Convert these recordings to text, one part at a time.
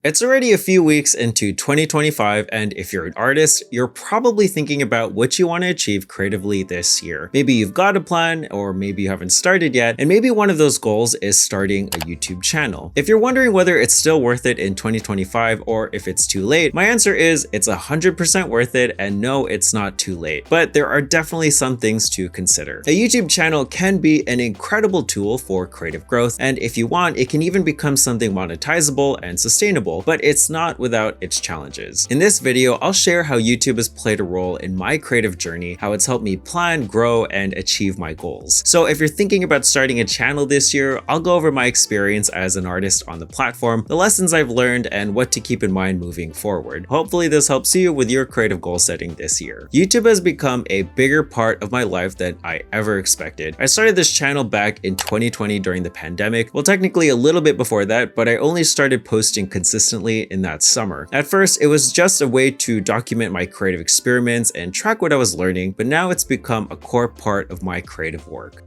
It's already a few weeks into 2025, and if you're an artist, you're probably thinking about what you want to achieve creatively this year. Maybe you've got a plan, or maybe you haven't started yet, and maybe one of those goals is starting a YouTube channel. If you're wondering whether it's still worth it in 2025 or if it's too late, my answer is it's 100% worth it, and no, it's not too late. But there are definitely some things to consider. A YouTube channel can be an incredible tool for creative growth, and if you want, it can even become something monetizable and sustainable. But it's not without its challenges. In this video, I'll share how YouTube has played a role in my creative journey, how it's helped me plan, grow, and achieve my goals. So if you're thinking about starting a channel this year, I'll go over my experience as an artist on the platform, the lessons I've learned, and what to keep in mind moving forward. Hopefully this helps you with your creative goal setting this year. YouTube has become a bigger part of my life than I ever expected. I started this channel back in 2020 during the pandemic. Well, technically a little bit before that, but I only started posting consistently in that summer. At first, it was just a way to document my creative experiments and track what I was learning, but now it's become a core part of my creative work.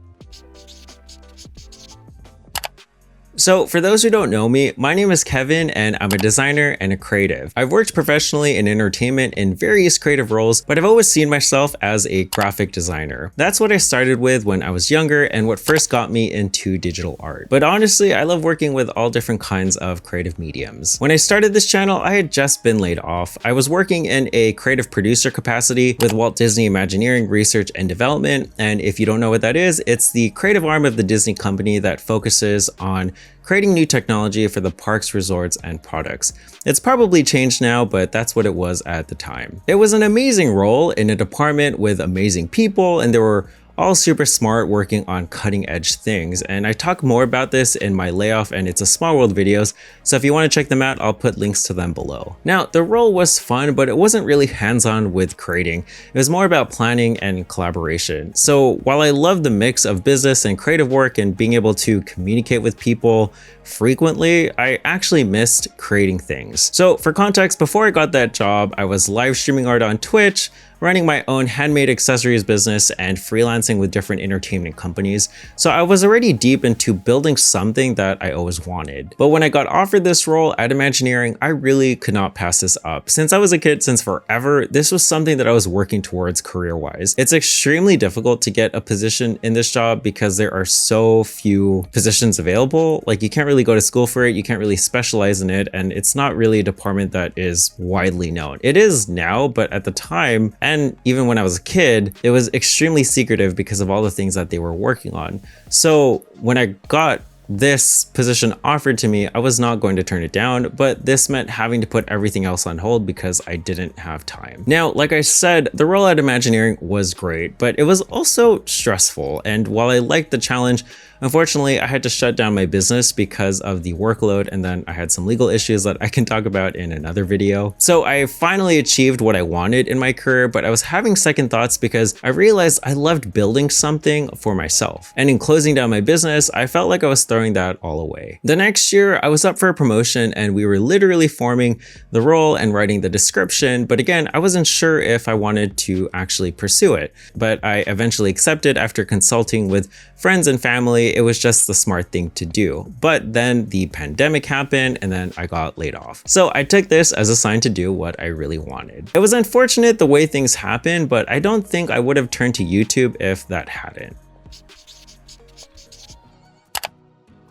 So for those who don't know me, my name is Kevin and I'm a designer and a creative. I've worked professionally in entertainment in various creative roles, but I've always seen myself as a graphic designer. That's what I started with when I was younger and what first got me into digital art. But honestly, I love working with all different kinds of creative mediums. When I started this channel, I had just been laid off. I was working in a creative producer capacity with Walt Disney Imagineering Research and Development. And if you don't know what that is, it's the creative arm of the Disney company that focuses on creating new technology for the parks, resorts, and products. It's probably changed now, but that's what it was at the time. It was an amazing role in a department with amazing people, and there were all super smart working on cutting edge things. And I talk more about this in my layoff and It's a Small World videos. So if you want to check them out, I'll put links to them below. Now, the role was fun, but it wasn't really hands-on with creating. It was more about planning and collaboration. So while I love the mix of business and creative work and being able to communicate with people frequently, I actually missed creating things. So for context, before I got that job, I was live streaming art on Twitch, running my own handmade accessories business, and freelancing with different entertainment companies. So I was already deep into building something that I always wanted. But when I got offered this role at Imagineering, I really could not pass this up. Since I was a kid, since forever, this was something that I was working towards career-wise. It's extremely difficult to get a position in this job because there are so few positions available. Like, you can't really go to school for it, you can't really specialize in it, and it's not really a department that is widely known. It is now, but at the time, and even when I was a kid, it was extremely secretive because of all the things that they were working on. So when I got this position offered to me, I was not going to turn it down, but this meant having to put everything else on hold because I didn't have time. Now, like I said, the role at Imagineering was great, but it was also stressful. And while I liked the challenge, unfortunately, I had to shut down my business because of the workload, and then I had some legal issues that I can talk about in another video. So I finally achieved what I wanted in my career, but I was having second thoughts because I realized I loved building something for myself. And in closing down my business, I felt like I was throwing that all away. The next year, I was up for a promotion and we were literally forming the role and writing the description. But again, I wasn't sure if I wanted to actually pursue it. But I eventually accepted after consulting with friends and family. It was just the smart thing to do. But then the pandemic happened and then I got laid off. So I took this as a sign to do what I really wanted. It was unfortunate the way things happened, but I don't think I would have turned to YouTube if that hadn't.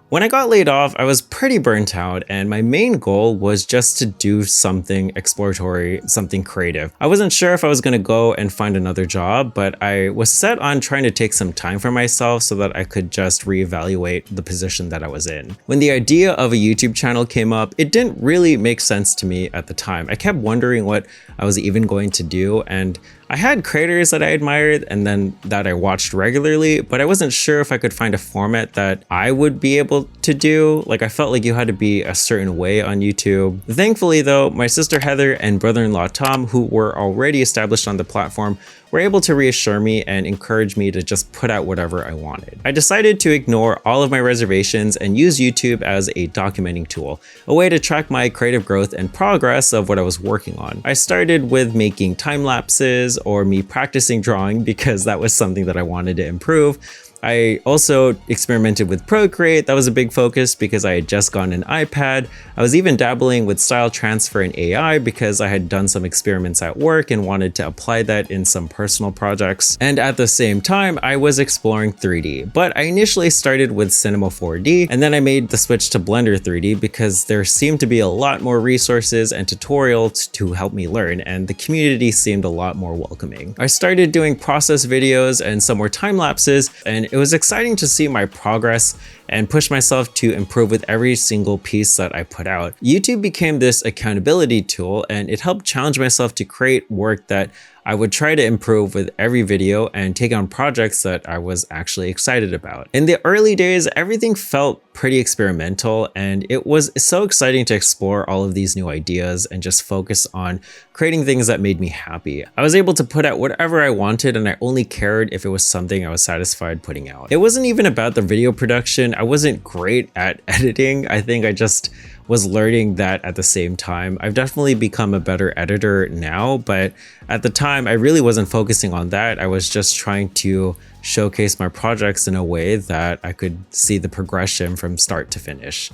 When I got laid off, I was pretty burnt out, and my main goal was just to do something exploratory, something creative. I wasn't sure if I was going to go and find another job, but I was set on trying to take some time for myself so that I could just reevaluate the position that I was in. When the idea of a YouTube channel came up, it didn't really make sense to me at the time. I kept wondering what I was even going to do, and I had creators that I admired and then that I watched regularly, but I wasn't sure if I could find a format that I would be able to do. Like, I felt like you had to be a certain way on YouTube. Thankfully though, my sister Heather and brother-in-law Tom, who were already established on the platform, were able to reassure me and encourage me to just put out whatever I wanted. I decided to ignore all of my reservations and use YouTube as a documenting tool, a way to track my creative growth and progress of what I was working on. I started with making time lapses or me practicing drawing because that was something that I wanted to improve. I also experimented with Procreate. That was a big focus because I had just gotten an iPad. I was even dabbling with style transfer and AI because I had done some experiments at work and wanted to apply that in some personal projects. And at the same time, I was exploring 3D, but I initially started with Cinema 4D, and then I made the switch to Blender 3D because there seemed to be a lot more resources and tutorials to help me learn, and the community seemed a lot more welcoming. I started doing process videos and some more time lapses, and it was exciting to see my progress and push myself to improve with every single piece that I put out. YouTube became this accountability tool, and it helped challenge myself to create work that I would try to improve with every video and take on projects that I was actually excited about. In the early days, everything felt pretty experimental, and it was so exciting to explore all of these new ideas and just focus on creating things that made me happy. I was able to put out whatever I wanted, and I only cared if it was something I was satisfied putting out. It wasn't even about the video production. I wasn't great at editing. I think I just was learning that at the same time. I've definitely become a better editor now, but at the time I really wasn't focusing on that. I was just trying to showcase my projects in a way that I could see the progression from start to finish.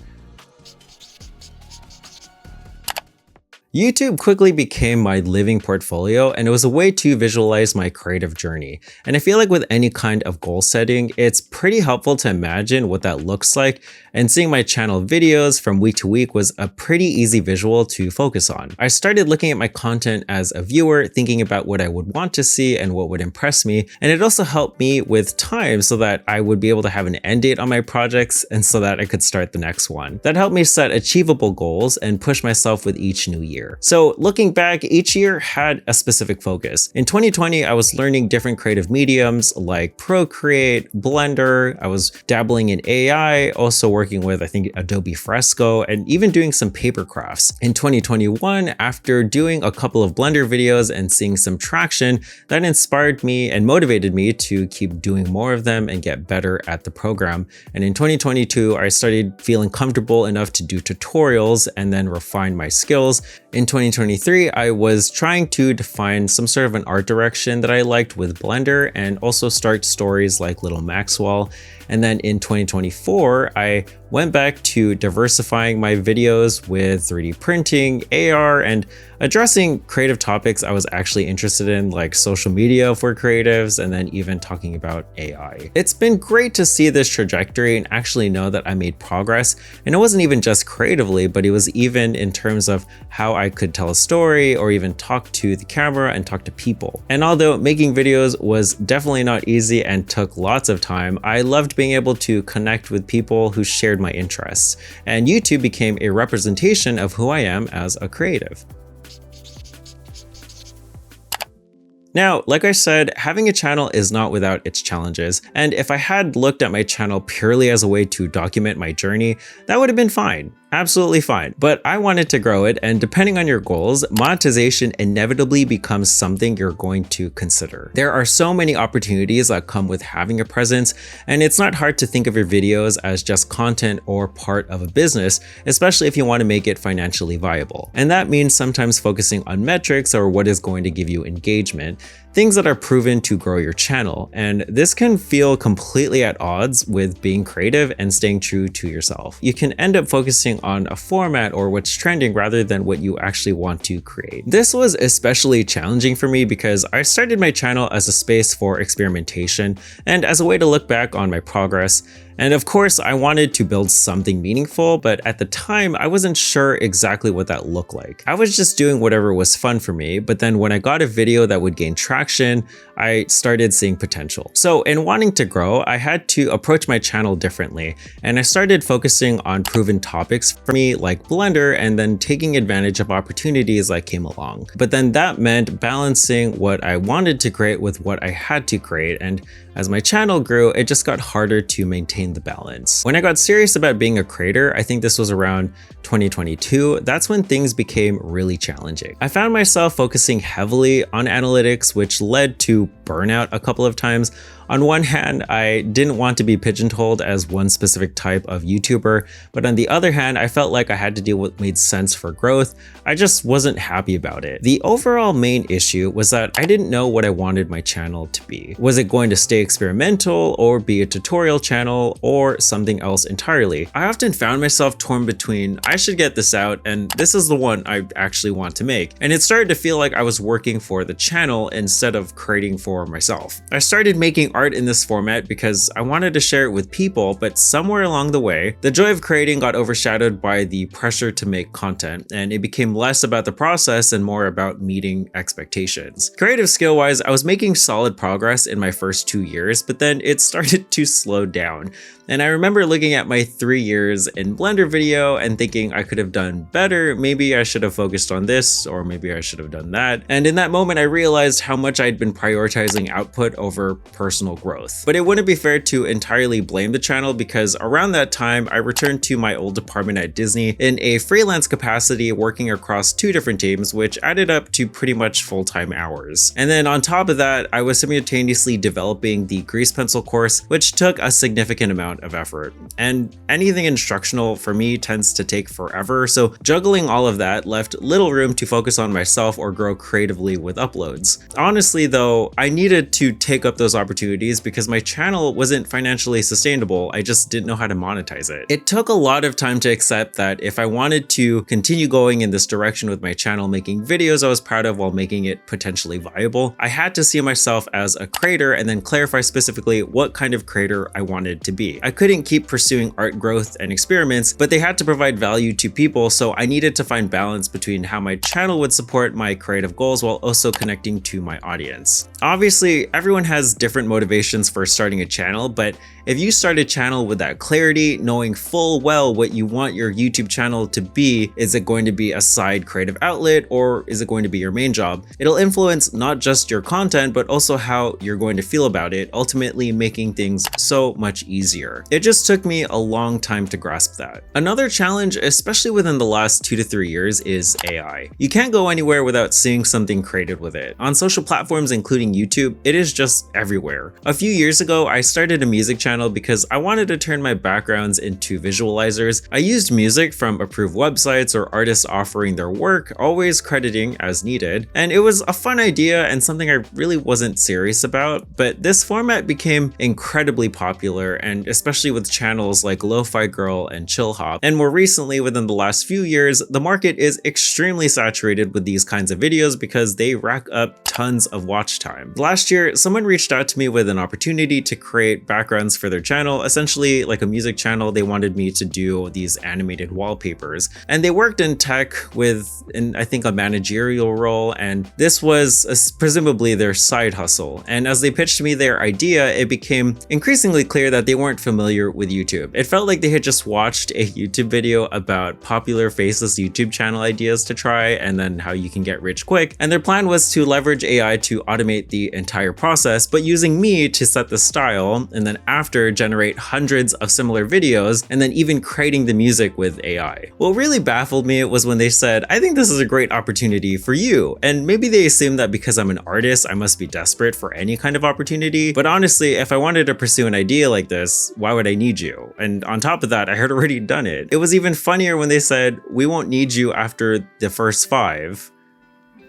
YouTube quickly became my living portfolio, and it was a way to visualize my creative journey. And I feel like with any kind of goal setting, it's pretty helpful to imagine what that looks like, and seeing my channel videos from week to week was a pretty easy visual to focus on. I started looking at my content as a viewer, thinking about what I would want to see and what would impress me, and it also helped me with time so that I would be able to have an end date on my projects and so that I could start the next one. That helped me set achievable goals and push myself with each new year. So looking back, each year had a specific focus. In 2020, I was learning different creative mediums like Procreate, Blender. I was dabbling in AI, also working with, I think, Adobe Fresco, and even doing some paper crafts. In 2021, after doing a couple of Blender videos and seeing some traction, that inspired me and motivated me to keep doing more of them and get better at the program. And in 2022, I started feeling comfortable enough to do tutorials and then refine my skills. In 2023, I was trying to define some sort of an art direction that I liked with Blender and also start stories like Little Maxwell. And then in 2024, I went back to diversifying my videos with 3D printing, AR, and addressing creative topics I was actually interested in, like social media for creatives, and then even talking about AI. It's been great to see this trajectory and actually know that I made progress. And it wasn't even just creatively, but it was even in terms of how I could tell a story or even talk to the camera and talk to people. And although making videos was definitely not easy and took lots of time, I loved being able to connect with people who shared my interests. And YouTube became a representation of who I am as a creative. Now, like I said, having a channel is not without its challenges, and if I had looked at my channel purely as a way to document my journey, that would have been fine. Absolutely fine. But I wanted to grow it, and depending on your goals, monetization inevitably becomes something you're going to consider. There are so many opportunities that come with having a presence, and it's not hard to think of your videos as just content or part of a business, especially if you want to make it financially viable. And that means sometimes focusing on metrics or what is going to give you engagement, things that are proven to grow your channel. And this can feel completely at odds with being creative and staying true to yourself. You can end up focusing on a format or what's trending rather than what you actually want to create. This was especially challenging for me because I started my channel as a space for experimentation and as a way to look back on my progress. And of course, I wanted to build something meaningful, but at the time, I wasn't sure exactly what that looked like. I was just doing whatever was fun for me, but then when I got a video that would gain traction, I started seeing potential. So in wanting to grow, I had to approach my channel differently, and I started focusing on proven topics for me like Blender and then taking advantage of opportunities that came along. But then that meant balancing what I wanted to create with what I had to create, and as my channel grew, it just got harder to maintain the balance. When I got serious about being a creator, I think this was around 2022, that's when things became really challenging. I found myself focusing heavily on analytics, which led to burnout a couple of times. On one hand, I didn't want to be pigeonholed as one specific type of YouTuber, but on the other hand, I felt like I had to do what made sense for growth. I just wasn't happy about it. The overall main issue was that I didn't know what I wanted my channel to be. Was it going to stay experimental or be a tutorial channel or something else entirely? I often found myself torn between I should get this out and this is the one I actually want to make. And it started to feel like I was working for the channel instead of creating for myself. I started making art in this format because I wanted to share it with people, but somewhere along the way, the joy of creating got overshadowed by the pressure to make content, and it became less about the process and more about meeting expectations. Creative skill-wise, I was making solid progress in my first 2 years, but then it started to slow down. And I remember looking at my 3 years in Blender video and thinking I could have done better. Maybe I should have focused on this, or maybe I should have done that. And in that moment, I realized how much I'd been prioritizing output over personal growth. But it wouldn't be fair to entirely blame the channel because around that time, I returned to my old department at Disney in a freelance capacity working across 2 different teams, which added up to pretty much full-time hours. And then on top of that, I was simultaneously developing the grease pencil course, which took a significant amount of effort. And anything instructional for me tends to take forever, so juggling all of that left little room to focus on myself or grow creatively with uploads. Honestly though, I needed to take up those opportunities because my channel wasn't financially sustainable. I just didn't know how to monetize it. It took a lot of time to accept that if I wanted to continue going in this direction with my channel, making videos I was proud of while making it potentially viable, I had to see myself as a creator and then clarify specifically what kind of creator I wanted to be. I couldn't keep pursuing art growth and experiments, but they had to provide value to people, so I needed to find balance between how my channel would support my creative goals while also connecting to my audience. Obviously, everyone has different motivations for starting a channel, but if you start a channel with that clarity, knowing full well what you want your YouTube channel to be, is it going to be a side creative outlet or is it going to be your main job? It'll influence not just your content, but also how you're going to feel about it, ultimately making things so much easier. It just took me a long time to grasp that. Another challenge, especially within the last 2 to 3 years, is AI. You can't go anywhere without seeing something created with it. On social platforms, including YouTube, it is just everywhere. A few years ago, I started a music channel because I wanted to turn my backgrounds into visualizers. I used music from approved websites or artists offering their work, always crediting as needed. And it was a fun idea and something I really wasn't serious about, but this format became incredibly popular, and especially with channels like Lo-Fi Girl and Chill Hop. And more recently, within the last few years, the market is extremely saturated with these kinds of videos because they rack up tons of watch time. Last year, someone reached out to me with an opportunity to create backgrounds for their channel, essentially like a music channel. They wanted me to do these animated wallpapers, and they worked in tech with, I think, a managerial role, and this was presumably their side hustle. And as they pitched me their idea, it became increasingly clear that they weren't familiar with YouTube. It felt like they had just watched a YouTube video about popular faceless YouTube channel ideas to try and then how you can get rich quick, and their plan was to leverage AI to automate the entire process, but using me to set the style, and then after generate hundreds of similar videos, and then even creating the music with AI. What really baffled me was when they said, I think this is a great opportunity for you. And maybe they assumed that because I'm an artist, I must be desperate for any kind of opportunity. But honestly, if I wanted to pursue an idea like this, why would I need you? And on top of that, I had already done it. It was even funnier when they said, we won't need you after the first 5.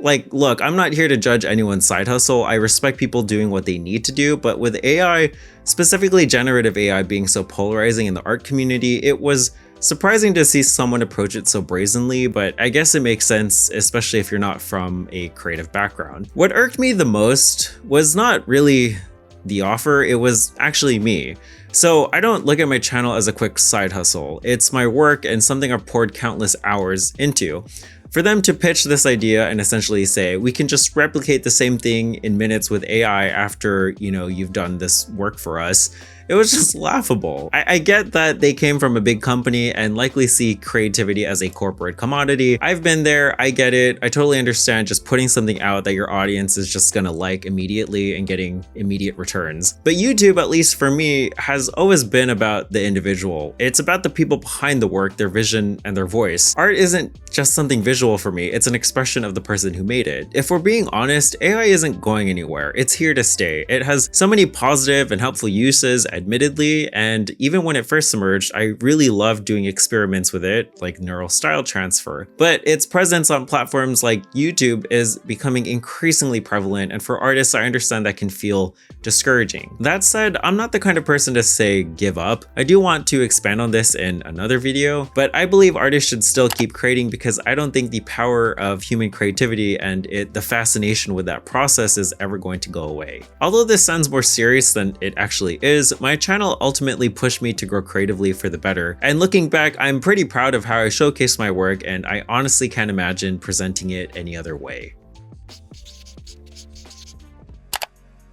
Like, look, I'm not here to judge anyone's side hustle. I respect people doing what they need to do, but with AI, specifically generative AI being so polarizing in the art community, it was surprising to see someone approach it so brazenly, but I guess it makes sense, especially if you're not from a creative background. What irked me the most was not really the offer, it was actually me. So I don't look at my channel as a quick side hustle. It's my work and something I've poured countless hours into. For them to pitch this idea and essentially say, we can just replicate the same thing in minutes with AI after, you've done this work for us, It was just laughable. I get that they came from a big company and likely see creativity as a corporate commodity. I've been there, I get it. I totally understand just putting something out that your audience is just gonna like immediately and getting immediate returns. But YouTube, at least for me, has always been about the individual. It's about the people behind the work, their vision, and their voice. Art isn't just something visual for me, it's an expression of the person who made it. If we're being honest, AI isn't going anywhere. It's here to stay. It has so many positive and helpful uses, admittedly, and even when it first emerged, I really loved doing experiments with it, like neural style transfer. But its presence on platforms like YouTube is becoming increasingly prevalent, and for artists, I understand that can feel discouraging. That said, I'm not the kind of person to say give up. I do want to expand on this in another video, but I believe artists should still keep creating because I don't think the power of human creativity and the fascination with that process is ever going to go away. Although this sounds more serious than it actually is, my channel ultimately pushed me to grow creatively for the better. And looking back, I'm pretty proud of how I showcased my work, and I honestly can't imagine presenting it any other way.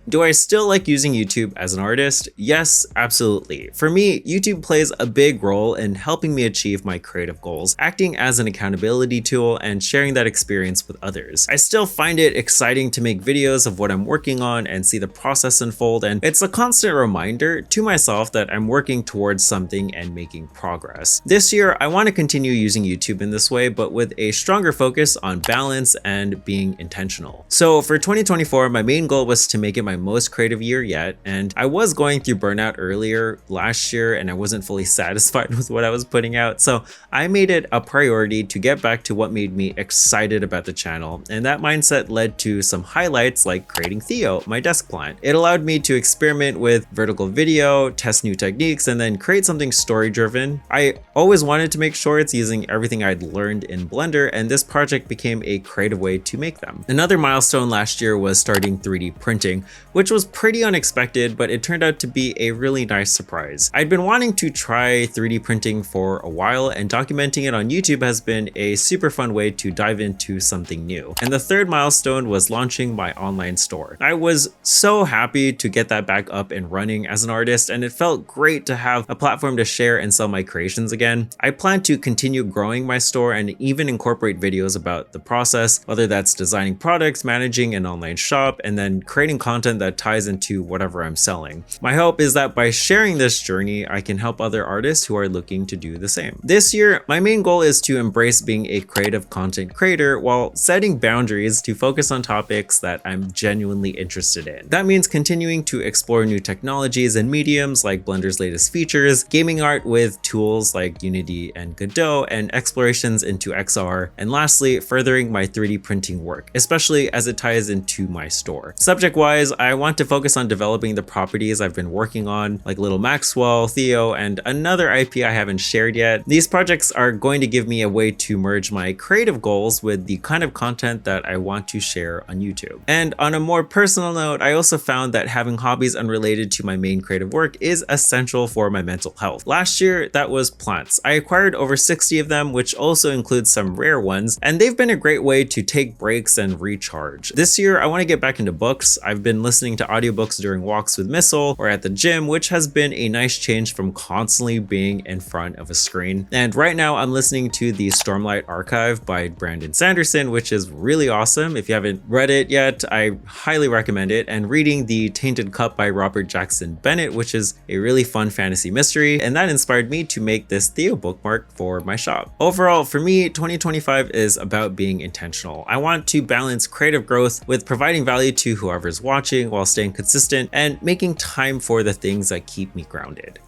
Do I still like using YouTube as an artist? Yes, absolutely. For me, YouTube plays a big role in helping me achieve my creative goals, acting as an accountability tool and sharing that experience with others. I still find it exciting to make videos of what I'm working on and see the process unfold, and it's a constant reminder to myself that I'm working towards something and making progress. This year, I want to continue using YouTube in this way, but with a stronger focus on balance and being intentional. So for 2024, my main goal was to make it my most creative year yet, and I was going through burnout earlier last year and I wasn't fully satisfied with what I was putting out, so I made it a priority to get back to what made me excited about the channel, and that mindset led to some highlights like creating Theo, my desk plant. It allowed me to experiment with vertical video, test new techniques, and then create something story driven. I always wanted to make sure it's using everything I'd learned in Blender, and this project became a creative way to make them. Another milestone last year was starting 3D printing, which was pretty unexpected, but it turned out to be a really nice surprise. I'd been wanting to try 3D printing for a while, and documenting it on YouTube has been a super fun way to dive into something new. And the third milestone was launching my online store. I was so happy to get that back up and running as an artist, and it felt great to have a platform to share and sell my creations again. I plan to continue growing my store and even incorporate videos about the process, whether that's designing products, managing an online shop, and then creating content that ties into whatever I'm selling. My hope is that by sharing this journey, I can help other artists who are looking to do the same. This year, my main goal is to embrace being a creative content creator while setting boundaries to focus on topics that I'm genuinely interested in. That means continuing to explore new technologies and mediums like Blender's latest features, gaming art with tools like Unity and Godot, and explorations into XR, and lastly, furthering my 3D printing work, especially as it ties into my store. Subject-wise, I want to focus on developing the properties I've been working on, like Little Maxwell, Theo, and another IP I haven't shared yet. These projects are going to give me a way to merge my creative goals with the kind of content that I want to share on YouTube. And on a more personal note, I also found that having hobbies unrelated to my main creative work is essential for my mental health. Last year, that was plants. I acquired over 60 of them, which also includes some rare ones, and they've been a great way to take breaks and recharge. This year, I want to get back into books. I've been listening to audiobooks during walks with Missile or at the gym, which has been a nice change from constantly being in front of a screen. And right now I'm listening to the Stormlight Archive by Brandon Sanderson, which is really awesome. If you haven't read it yet, I highly recommend it. And reading The Tainted Cup by Robert Jackson Bennett, which is a really fun fantasy mystery. And that inspired me to make this Theo bookmark for my shop. Overall, for me, 2025 is about being intentional. I want to balance creative growth with providing value to whoever's watching while staying consistent and making time for the things that keep me grounded.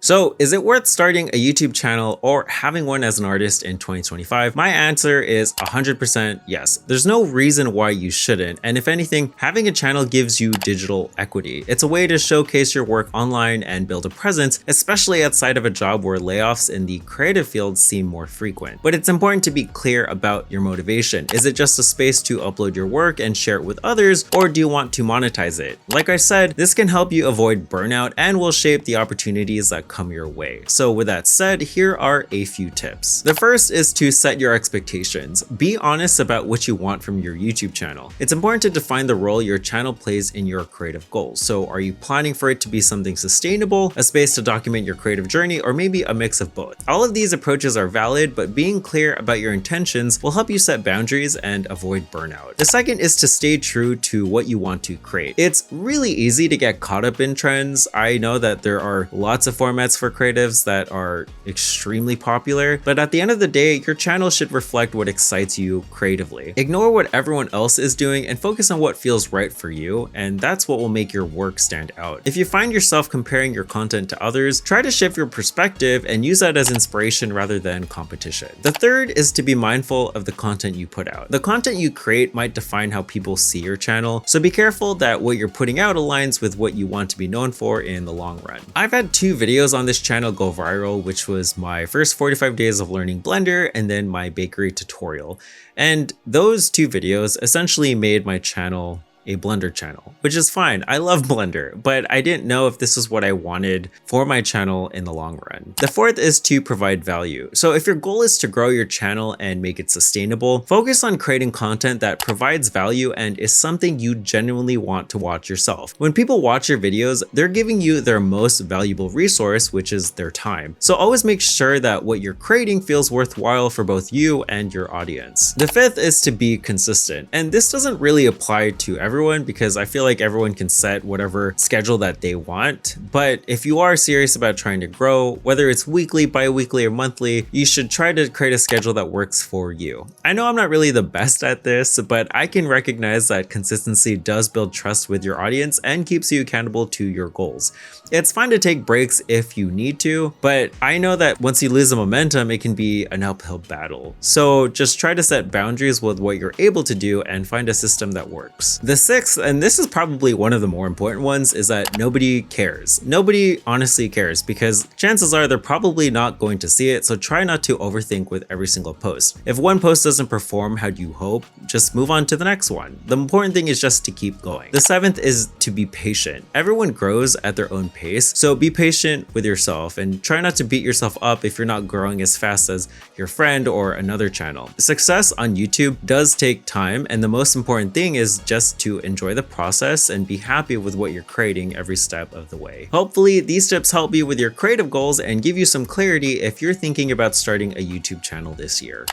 So is it worth starting a YouTube channel or having one as an artist in 2025? My answer is 100% yes. There's no reason why you shouldn't. And if anything, having a channel gives you digital equity. It's a way to showcase your work online and build a presence, especially outside of a job where layoffs in the creative field seem more frequent. But it's important to be clear about your motivation. Is it just a space to upload your work and share it with others, or do you want to monetize it? Like I said, this can help you avoid burnout and will shape the opportunities that come come your way. So with that said, here are a few tips. The first is to set your expectations. Be honest about what you want from your YouTube channel. It's important to define the role your channel plays in your creative goals. So are you planning for it to be something sustainable, a space to document your creative journey, or maybe a mix of both? All of these approaches are valid, but being clear about your intentions will help you set boundaries and avoid burnout. The second is to stay true to what you want to create. It's really easy to get caught up in trends. I know that there are lots of formats for creatives that are extremely popular, but at the end of the day, your channel should reflect what excites you creatively. Ignore what everyone else is doing and focus on what feels right for you, and that's what will make your work stand out. If you find yourself comparing your content to others, try to shift your perspective and use that as inspiration rather than competition. The third is to be mindful of the content you put out. The content you create might define how people see your channel, so be careful that what you're putting out aligns with what you want to be known for in the long run. I've had 2 videos on this channel go viral, which was my first 45 days of learning Blender and then my bakery tutorial. And those 2 videos essentially made my channel a Blender channel, which is fine. I love Blender, but I didn't know if this is what I wanted for my channel in the long run. The fourth is to provide value. So if your goal is to grow your channel and make it sustainable, focus on creating content that provides value and is something you genuinely want to watch yourself. When people watch your videos, they're giving you their most valuable resource, which is their time. So always make sure that what you're creating feels worthwhile for both you and your audience. The fifth is to be consistent. And this doesn't really apply to everyone because I feel like everyone can set whatever schedule that they want. But if you are serious about trying to grow, whether it's weekly, bi-weekly, or monthly, you should try to create a schedule that works for you. I know I'm not really the best at this, but I can recognize that consistency does build trust with your audience and keeps you accountable to your goals. It's fine to take breaks if you need to, but I know that once you lose the momentum, it can be an uphill battle. So just try to set boundaries with what you're able to do and find a system that works. The sixth, and this is probably one of the more important ones, is that nobody cares. Nobody honestly cares because chances are they're probably not going to see it, so try not to overthink with every single post. If one post doesn't perform how you hope, just move on to the next one. The important thing is just to keep going. The seventh is to be patient. Everyone grows at their own pace, so be patient with yourself and try not to beat yourself up if you're not growing as fast as your friend or another channel. Success on YouTube does take time, and the most important thing is just to enjoy the process and be happy with what you're creating every step of the way. Hopefully, these tips help you with your creative goals and give you some clarity if you're thinking about starting a YouTube channel this year.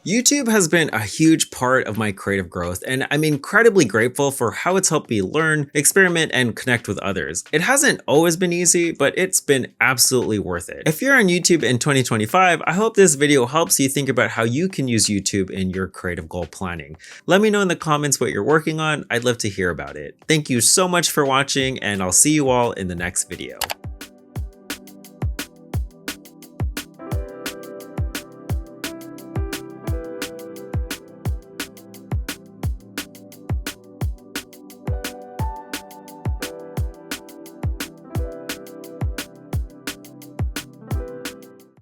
YouTube has been a huge part of my creative growth, and I'm incredibly grateful for how it's helped me learn, experiment, and connect with others. It hasn't always been easy, but it's been absolutely worth it. If you're on YouTube in 2025, I hope this video helps you think about how you can use YouTube in your creative goal planning. Let me know in the comments what you're working on. I'd love to hear about it. Thank you so much for watching, and I'll see you all in the next video.